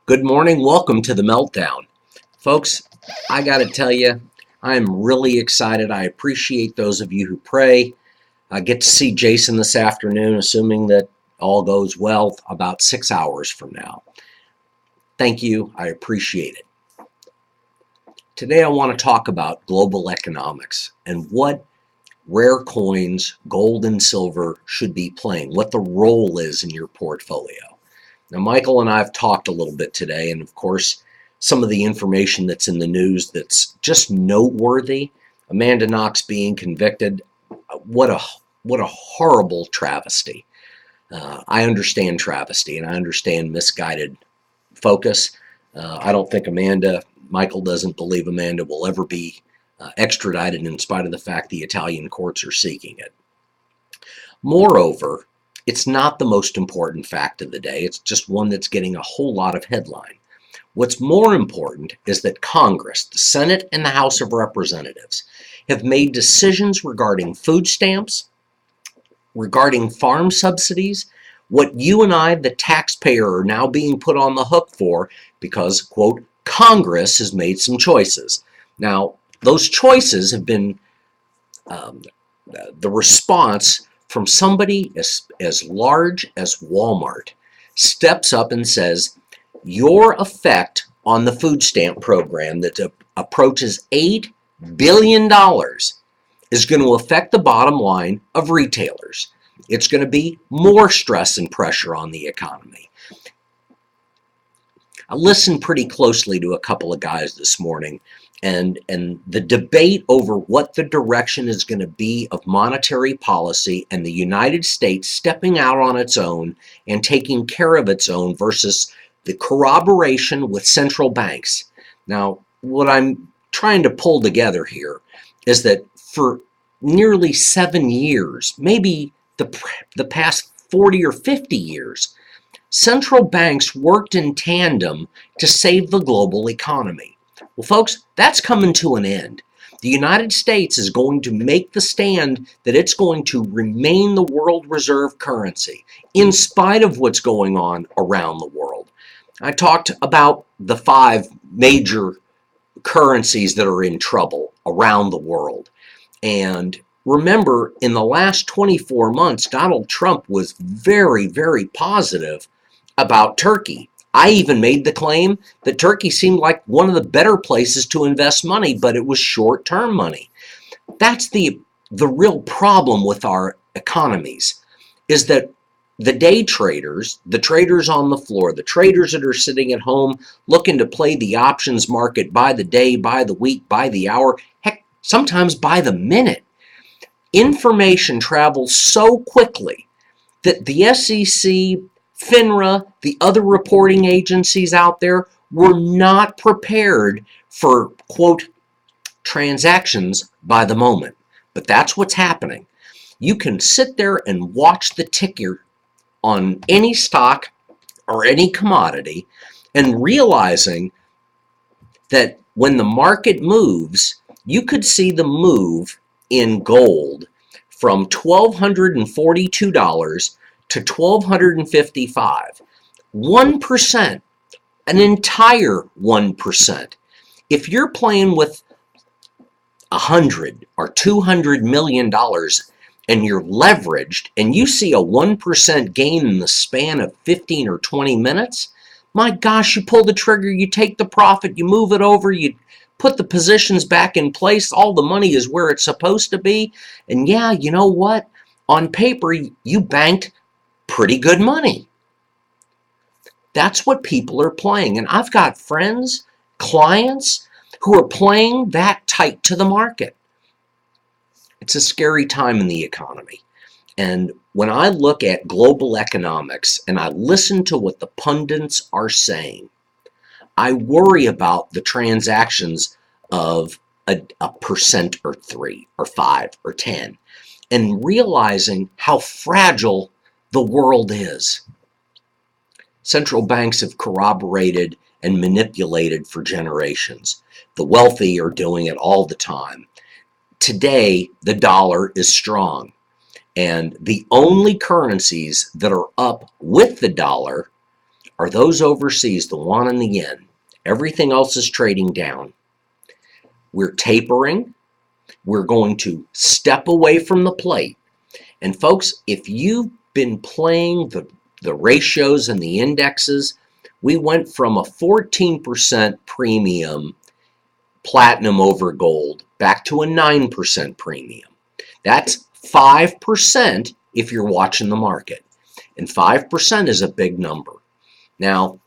Good morning. Welcome to the Meltdown. Folks, I got to tell you, I am really excited. I appreciate those of you who pray. I get to see Jason this afternoon, assuming that all goes well, about 6 hours from now. Thank you. I appreciate it. Today I want to talk about global economics and what rare coins, gold and silver, should be playing, what the role is in your portfolio. Now, Michael and I have talked a little bit today, and of course, some of the information that's in the news that's just noteworthy. Amanda Knox being convicted, what a horrible travesty. I understand travesty, and I understand misguided focus. I don't think Michael doesn't believe Amanda will ever be extradited in spite of the fact the Italian courts are seeking it. Moreover, it's not the most important fact of the day. It's just one that's getting a whole lot of headline. What's more important is that Congress, the Senate and the House of Representatives, have made decisions regarding food stamps, regarding farm subsidies, what you and I, the taxpayer, are now being put on the hook for because, quote, Congress has made some choices. Now, those choices have been the response from somebody as large as Walmart steps up and says, your effect on the food stamp program that approaches $8 billion is going to affect the bottom line of retailers. It's going to be more stress and pressure on the economy. I listened pretty closely to a couple of guys this morning, and the debate over what the direction is going to be of monetary policy and the United States stepping out on its own and taking care of its own versus the corroboration with central banks. Now, what I'm trying to pull together here is that for nearly 7 years, maybe the past 40 or 50 years, central banks worked in tandem to save the global economy. Well, folks, that's coming to an end. The United States is going to make the stand that it's going to remain the world reserve currency in spite of what's going on around the world. I talked about the 5 major currencies that are in trouble around the world. And remember, in the last 24 months, Donald Trump was very, very positive about Turkey. I even made the claim that Turkey seemed like one of the better places to invest money, but it was short-term money. That's the real problem with our economies, is that the day traders, the traders on the floor, the traders that are sitting at home looking to play the options market by the day, by the week, by the hour, heck, sometimes by the minute. Information travels so quickly that the SEC, FINRA, the other reporting agencies out there were not prepared for, quote, transactions by the moment. But that's what's happening. You can sit there and watch the ticker on any stock or any commodity and realizing that when the market moves, you could see the move in gold from $1,242 to $1,255. 1%, an entire 1%. If you're playing with $100 or $200 million and you're leveraged and you see a 1% gain in the span of 15 or 20 minutes, my gosh, you pull the trigger, you take the profit, you move it over, you put the positions back in place, all the money is where it's supposed to be, and yeah, you know what? On paper, you banked pretty good money. That's what people are playing. And I've got friends, clients who are playing that tight to the market. It's a scary time in the economy. And when I look at global economics and I listen to what the pundits are saying, I worry about the transactions of a percent or 3 or 5 or 10 and realizing how fragile the world is. Central banks have corroborated and manipulated for generations. The wealthy are doing it all the time. Today, the dollar is strong, and the only currencies that are up with the dollar are those overseas, the yuan and the yen. Everything else is trading down. We're tapering. We're going to step away from the plate. And folks, if you've been playing the ratios and the indexes, we went from a 14% premium platinum over gold back to a 9% premium. That's 5% if you're watching the market. And 5% is a big number. Now,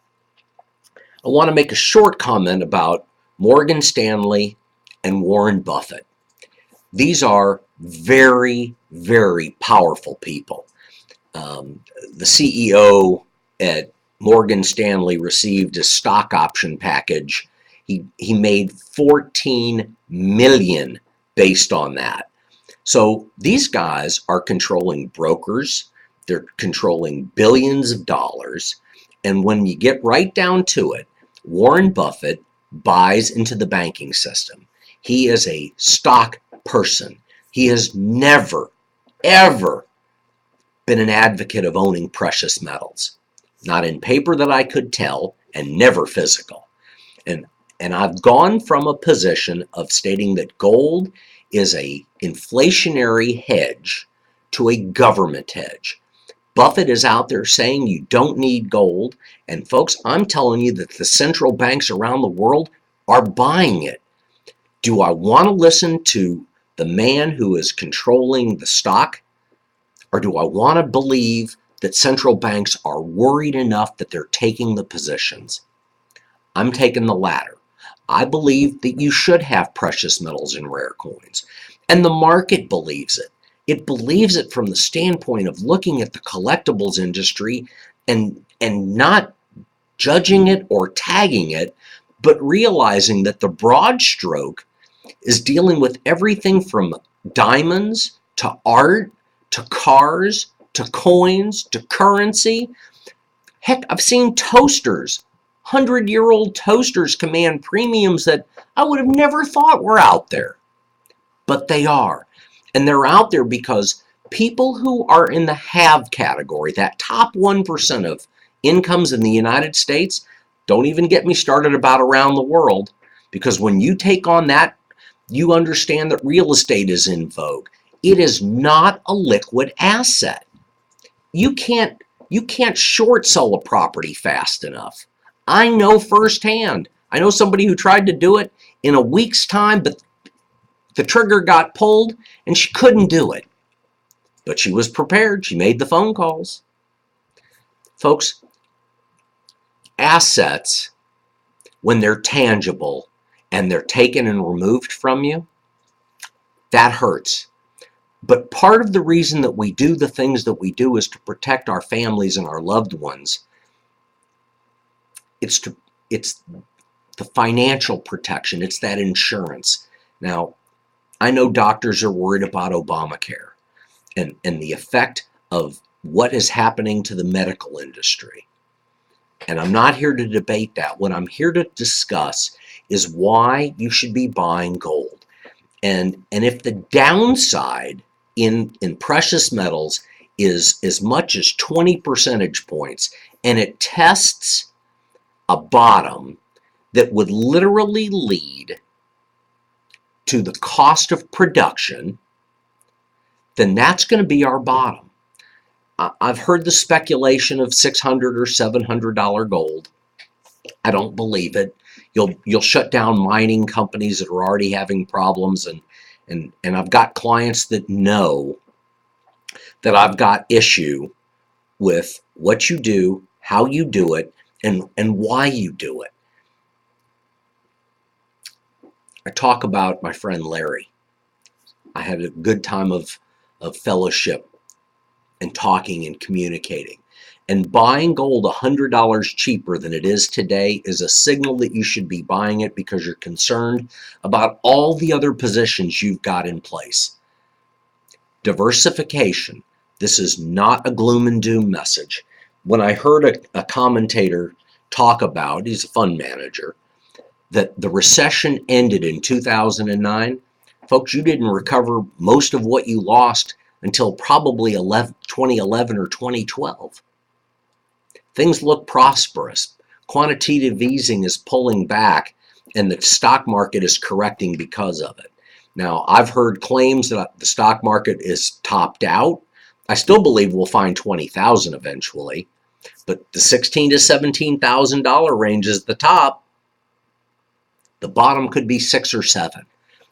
I want to make a short comment about Morgan-Stanley and Warren Buffett. These are very, very powerful people. The CEO at Morgan-Stanley received a stock option package. He made $14 million based on that. So these guys are controlling brokers. They're controlling billions of dollars. And when you get right down to it, Warren Buffett buys into the banking system. He is a stock person. He has never, ever been an advocate of owning precious metals. Not in paper that I could tell, and never physical. And I've gone from a position of stating that gold is a inflationary hedge to a government hedge. Buffett is out there saying you don't need gold. And folks, I'm telling you that the central banks around the world are buying it. Do I want to listen to the man who is controlling the stock? Or do I want to believe that central banks are worried enough that they're taking the positions? I'm taking the latter. I believe that you should have precious metals and rare coins. And the market believes it. It believes it from the standpoint of looking at the collectibles industry and not judging it or tagging it, but realizing that the broad stroke is dealing with everything from diamonds to art to cars to coins to currency. Heck, I've seen toasters, 100-year-old toasters command premiums that I would have never thought were out there. But they are. And they're out there because people who are in the have category, that top 1% of incomes in the United States, don't even get me started about around the world, because when you take on that, you understand that real estate is in vogue. It is not a liquid asset. You can't short sell a property fast enough. I know firsthand. I know somebody who tried to do it in a week's time, but the trigger got pulled and she couldn't do it. But she was prepared. She made the phone calls. Folks, assets, when they're tangible and they're taken and removed from you, that hurts. But part of the reason that we do the things that we do is to protect our families and our loved ones. It's the financial protection. It's that insurance. Now, I know doctors are worried about Obamacare and the effect of what is happening to the medical industry. And I'm not here to debate that. What I'm here to discuss is why you should be buying gold. And if the downside in precious metals is as much as 20 percentage points, and it tests a bottom that would literally lead to the cost of production, then that's going to be our bottom. I've heard the speculation of $600 or $700 gold. I don't believe it. You'll shut down mining companies that are already having problems, and I've got clients that know that I've got issue with what you do, how you do it, and why you do it. I talk about my friend Larry. I had a good time of fellowship and talking and communicating. And buying gold $100 cheaper than it is today is a signal that you should be buying it because you're concerned about all the other positions you've got in place. Diversification. This is not a gloom and doom message. When I heard a commentator talk about, he's a fund manager, that the recession ended in 2009, folks, you didn't recover most of what you lost until probably 2011 or 2012. Things look prosperous. Quantitative easing is pulling back, and the stock market is correcting because of it. Now, I've heard claims that the stock market is topped out. I still believe we'll find 20,000 eventually, but the $16,000 to $17,000 range is the top. The bottom could be 6 or 7.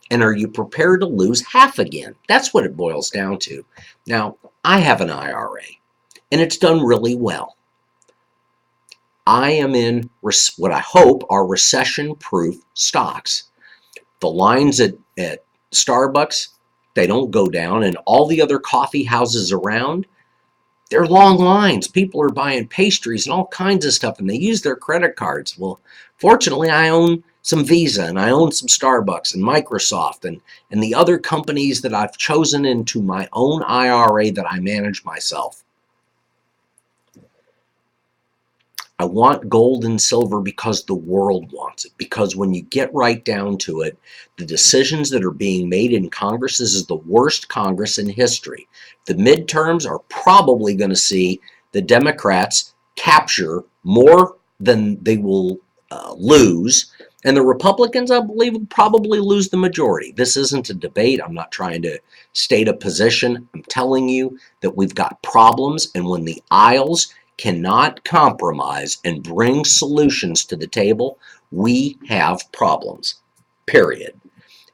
And are you prepared to lose half again? That's what it boils down to. Now, I have an IRA, and it's done really well. I am in what I hope are recession-proof stocks. The lines at Starbucks, they don't go down, and all the other coffee houses around, they're long lines. People are buying pastries and all kinds of stuff, and they use their credit cards. Well, fortunately, I own some Visa, and I own some Starbucks and Microsoft and the other companies that I've chosen into my own IRA that I manage myself. I want gold and silver because the world wants it. Because when you get right down to it, the decisions that are being made in Congress, this is the worst Congress in history. The midterms are probably going to see the Democrats capture more than they will lose. And the Republicans, I believe, will probably lose the majority. This isn't a debate. I'm not trying to state a position. I'm telling you that we've got problems. And when the aisles cannot compromise and bring solutions to the table, we have problems, period.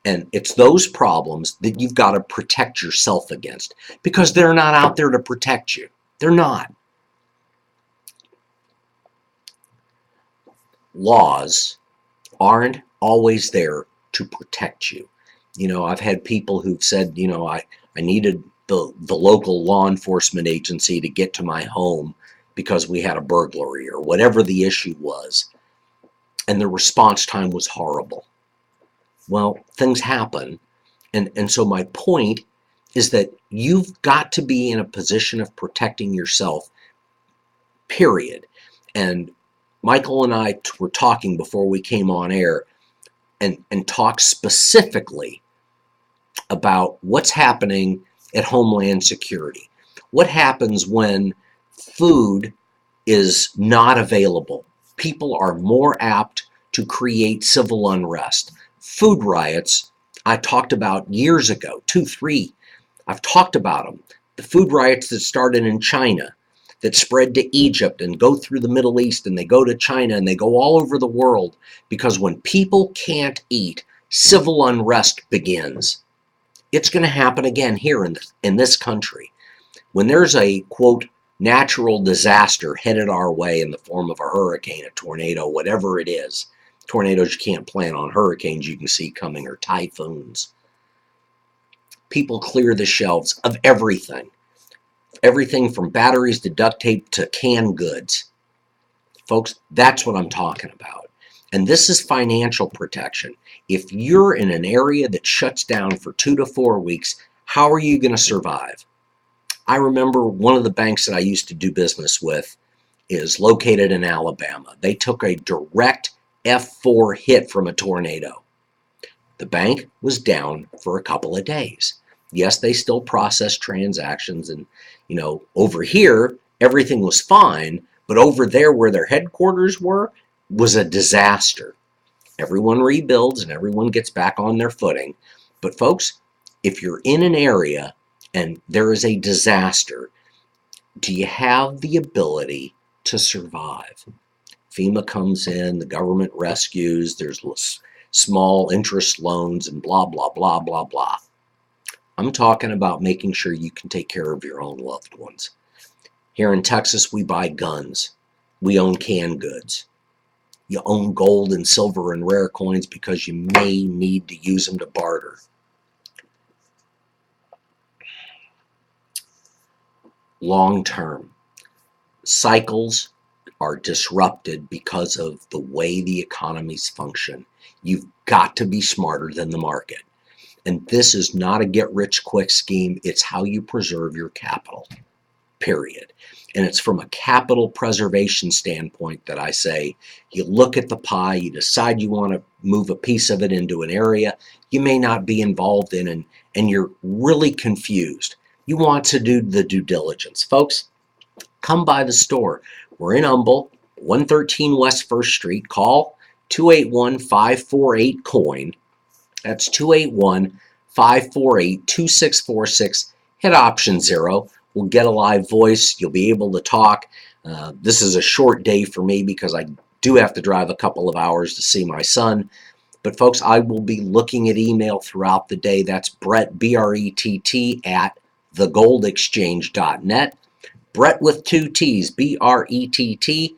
And it's those problems that you've got to protect yourself against, because they're not out there to protect you. They're not. Laws aren't always there to protect you. You know, I've had people who've said, you know, I needed the local law enforcement agency to get to my home because we had a burglary or whatever the issue was, and the response time was horrible. Well, things happen, and so my point is that you've got to be in a position of protecting yourself, period. And Michael and I were talking before we came on air and talked specifically about what's happening at Homeland Security. What happens when food is not available? People are more apt to create civil unrest. Food riots, I talked about years ago, 2, 3. I've talked about them. The food riots that started in China, that spread to Egypt and go through the Middle East, and they go to China, and they go all over the world, because when people can't eat, civil unrest begins. It's going to happen again here in this country. When there's a, quote, natural disaster headed our way in the form of a hurricane, a tornado, whatever it is. Tornadoes you can't plan on, hurricanes you can see coming, or typhoons. People clear the shelves of everything. Everything from batteries to duct tape to canned goods. Folks, that's what I'm talking about. And this is financial protection. If you're in an area that shuts down for 2 to 4 weeks, how are you going to survive? I remember one of the banks that I used to do business with is located in Alabama. They took a direct F4 hit from a tornado. The bank was down for a couple of days. Yes, they still process transactions, and you know, over here everything was fine, but over there where their headquarters was a disaster. Everyone rebuilds and everyone gets back on their footing. But folks, if you're in an area and there is a disaster, do you have the ability to survive? FEMA comes in, the government rescues, there's small interest loans and blah, blah, blah, blah, blah. I'm talking about making sure you can take care of your own loved ones. Here in Texas, we buy guns. We own canned goods. You own gold and silver and rare coins because you may need to use them to barter. Long term, cycles are disrupted because of the way the economies function. You've got to be smarter than the market. And this is not a get-rich-quick scheme. It's how you preserve your capital, period. And it's from a capital preservation standpoint that I say, you look at the pie, you decide you want to move a piece of it into an area you may not be involved in, and you're really confused. You want to do the due diligence. Folks, come by the store. We're in Humble, 113 West 1st Street. Call 281-548-COIN. That's 281-548-2646. Hit option 0. We'll get a live voice. You'll be able to talk. This is a short day for me because I do have to drive a couple of hours to see my son. But folks, I will be looking at email throughout the day. That's Brett, B-R-E-T-T, at thegoldexchange.net. Brett with 2 T's, B-R-E-T-T,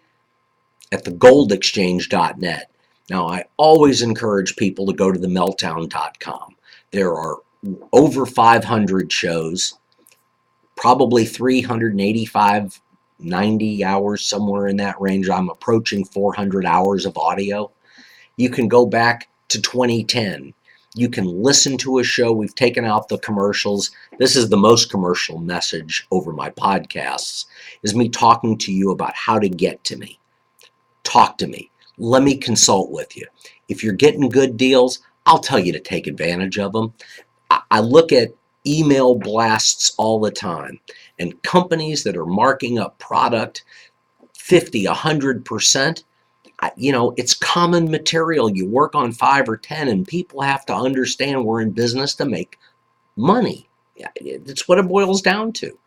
at thegoldexchange.net. Now, I always encourage people to go to themeltdown.com. There are over 500 shows, probably 385, 90 hours, somewhere in that range. I'm approaching 400 hours of audio. You can go back to 2010. You can listen to a show. We've taken out the commercials. This is the most commercial message over my podcasts, is me talking to you about how to get to me. Talk to me. Let me consult with you. If you're getting good deals, I'll tell you to take advantage of them. I look at email blasts all the time, and companies that are marking up product 50, 100%, it's common material. You work on 5 or 10, and people have to understand we're in business to make money. It's what it boils down to.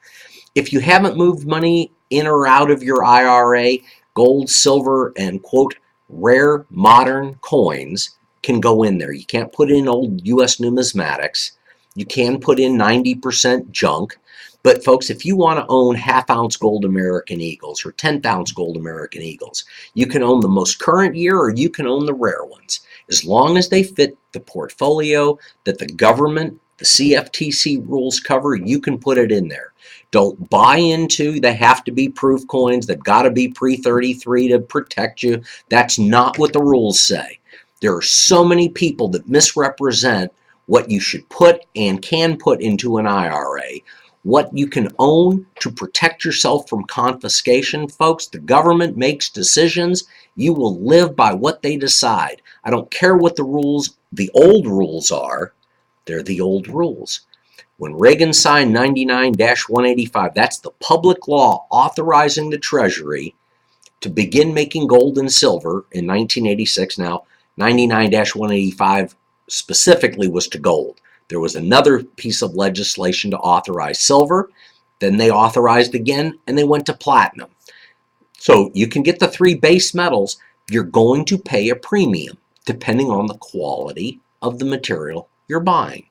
If you haven't moved money in or out of your IRA, gold, silver, and quote, rare modern coins can go in there. You can't put in old U.S. numismatics. You can put in 90% junk. But folks, if you want to own half-ounce gold American Eagles or 10th-ounce gold American Eagles, you can own the most current year or you can own the rare ones. As long as they fit the portfolio that the government, the CFTC rules cover, you can put it in there. Don't buy into they have to be proof coins. They've got to be pre-33 to protect you. That's not what the rules say. There are so many people that misrepresent what you should put and can put into an IRA. What you can own to protect yourself from confiscation, folks. The government makes decisions. You will live by what they decide. I don't care what the rules, the old rules are. They're the old rules. When Reagan signed 99-185, that's the public law authorizing the Treasury to begin making gold and silver in 1986. Now, 99-185 specifically was to gold. There was another piece of legislation to authorize silver. Then they authorized again, and they went to platinum. So you can get the 3 base metals. You're going to pay a premium depending on the quality of the material you're buying.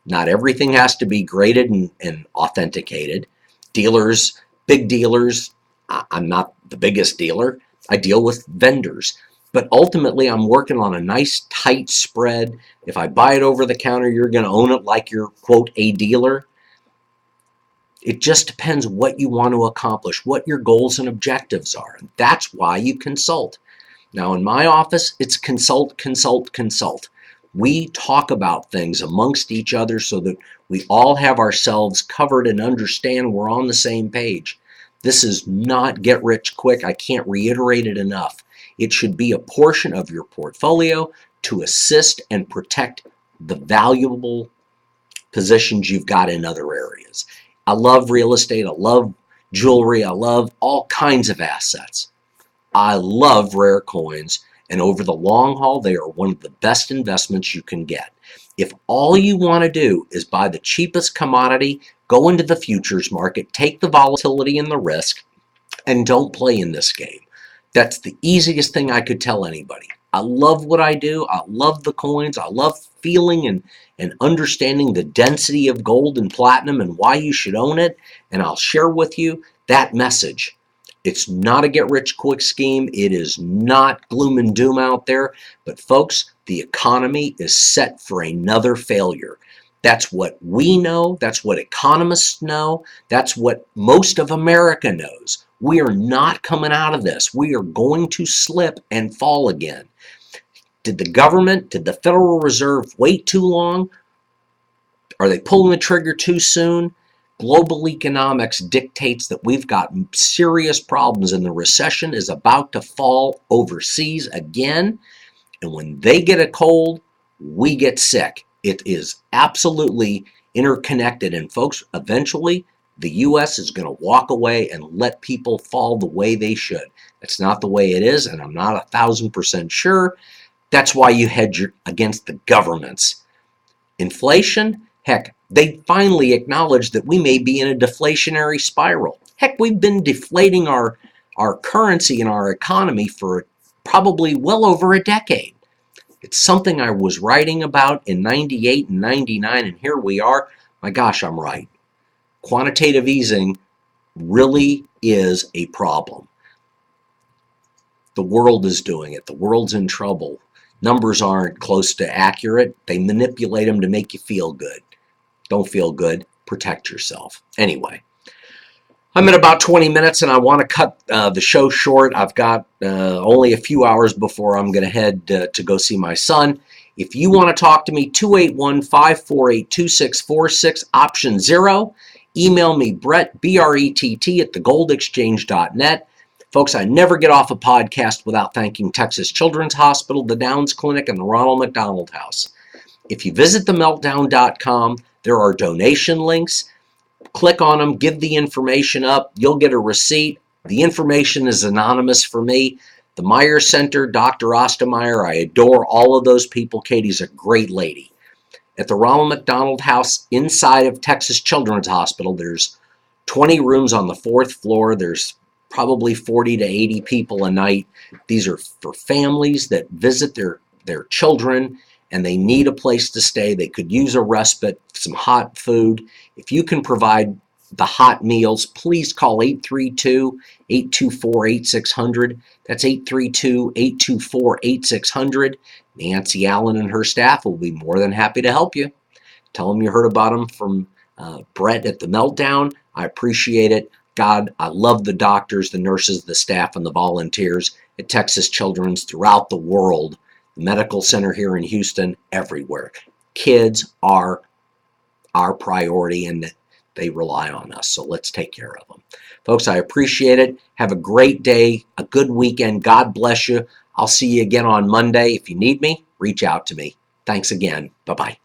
Not everything has to be graded and authenticated. Dealers, big dealers, I'm not the biggest dealer. I deal with vendors. But ultimately, I'm working on a nice tight spread. If I buy it over the counter, you're going to own it like you're, quote, a dealer. It just depends what you want to accomplish, what your goals and objectives are. And that's why you consult. Now, in my office, it's consult, consult, consult. We talk about things amongst each other so that we all have ourselves covered and understand we're on the same page. This is not get rich quick. I can't reiterate it enough. It should be a portion of your portfolio to assist and protect the valuable positions you've got in other areas. I love real estate. I love jewelry. I love all kinds of assets. I love rare coins. And over the long haul, they are one of the best investments you can get. If all you want to do is buy the cheapest commodity, go into the futures market, take the volatility and the risk, and don't play in this game. That's the easiest thing I could tell anybody. I love what I do. I love the coins. I love feeling and understanding the density of gold and platinum and why you should own it. And I'll share with you that message. It's not a get-rich-quick scheme. It is not gloom and doom out there. But folks, the economy is set for another failure. That's what we know. That's what economists know. That's what most of America knows. We are not coming out of this. We are going to slip and fall again. Did the government, did the Federal Reserve wait too long? Are they pulling the trigger too soon? Global economics dictates that we've got serious problems and the recession is about to fall overseas again. And when they get a cold, we get sick. It is absolutely interconnected. And folks, eventually, the U.S. is going to walk away and let people fall the way they should. That's not the way it is, and I'm not 1,000% sure. That's why you hedge against the governments. Inflation, heck, they finally acknowledged that we may be in a deflationary spiral. Heck, we've been deflating our currency and our economy for probably well over a decade. It's something I was writing about in 98 and 99, and here we are. My gosh, I'm right. Quantitative easing really is a problem. The world is doing it. The world's in trouble. Numbers aren't close to accurate. They manipulate them to make you feel good. Don't feel good. Protect yourself. Anyway, I'm at about 20 minutes and I want to cut the show short. I've got only a few hours before I'm going to head to go see my son. If you want to talk to me, 281-548-2646, option 0. Email me, Brett, B-R-E-T-T, at thegoldexchange.net. Folks, I never get off a podcast without thanking Texas Children's Hospital, the Downs Clinic, and the Ronald McDonald House. If you visit themeltdown.com, there are donation links. Click on them, give the information up. You'll get a receipt. The information is anonymous for me. The Meyer Center, Dr. Ostermeyer, I adore all of those people. Katie's a great lady. At the Ronald McDonald House inside of Texas Children's Hospital, there's 20 rooms on the 4th floor. There's probably 40 to 80 people a night. These are for families that visit their children and they need a place to stay. They could use a respite, some hot food. If you can provide the hot meals, please call 832-824-8600. That's 832-824-8600. Nancy Allen and her staff will be more than happy to help you. Tell them you heard about them from Brett at the Meltdown. I appreciate it. God, I love the doctors, the nurses, the staff, and the volunteers at Texas Children's throughout the world, the medical center here in Houston, everywhere. Kids are our priority and they rely on us, so let's take care of them. Folks, I appreciate it. Have a great day, a good weekend. God bless you. I'll see you again on Monday. If you need me, reach out to me. Thanks again. Bye-bye.